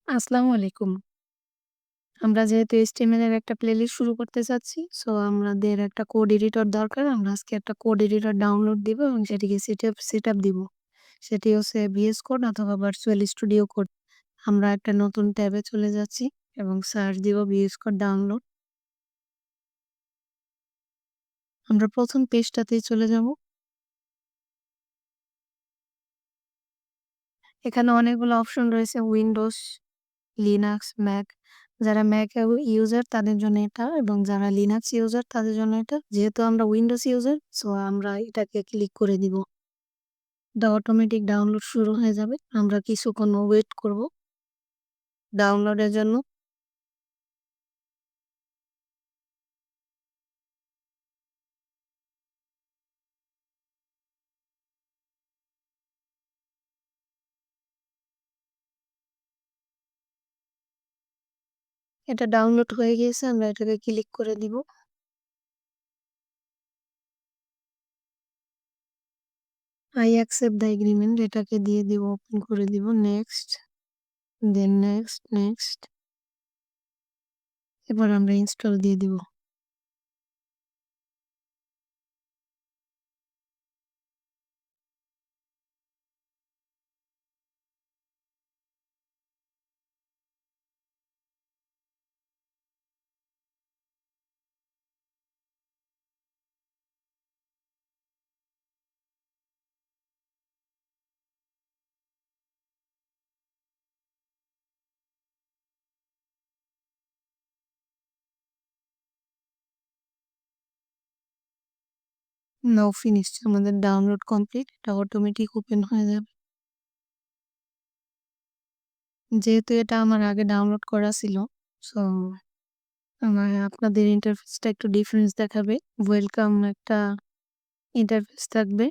আসসালামু আলাইকুম। আমরা যেহেতু HTML এর একটা প্লেলিস্ট শুরু করতে চাচ্ছি, সো আমাদের একটা কোড এডিটর দরকার। আমরা আজকে একটা কোড এডিটর ডাউনলোড দিব এবং সেটিকে সেটআপ দিব। সেটি হচ্ছে VS কোড অথবা ভার্চুয়াল স্টুডিও কোড। আমরা একটা নতুন ট্যাবে চলে যাচ্ছি এবং সার্চ দিব VS কোড ডাউনলোড। আমরা ১ম পেজটাতেই চলে যাব। এখানে অনেকগুলো অপশন রয়েছে উইন্ডোজ, লিনাক্স, ম্যাক। যারা ম্যাক ইউজার তাদের জন্য এটা এবং যারা লিনাক্স ইউজার তাদের জন্য এটা। যেহেতু আমরা উইন্ডোজ ইউজার সো আমরা এটাকে ক্লিক করে দিব। এটা অটোমেটিক ডাউনলোড শুরু হয়ে যাবে। আমরা কিছুক্ষণ ওয়েট করব ডাউনলোডের জন্য। এটা ডাউনলোড হয়ে গিয়েছে। আমরা এটাকে ক্লিক করে দিব। আই অ্যাকসেপ্ট দ্য এগ্রিমেন্ট এটাকে দিয়ে দিব, ওপেন করে দিব। Next, then next, next. এবার আমরা ইনস্টল দিয়ে দিব। নাও ফিনিশড আমাদের ডাউনলোড কমপ্লিট। এটা অটোমেটিক ওপেন হয়ে যাবে। যেহেতু এটা আমার আগে ডাউনলোড করা ছিল, সো আপনাদের ইন্টারফেসটা একটু ডিফারেন্স দেখাবে। ওয়েলকাম একটা ইন্টারফেস থাকবে।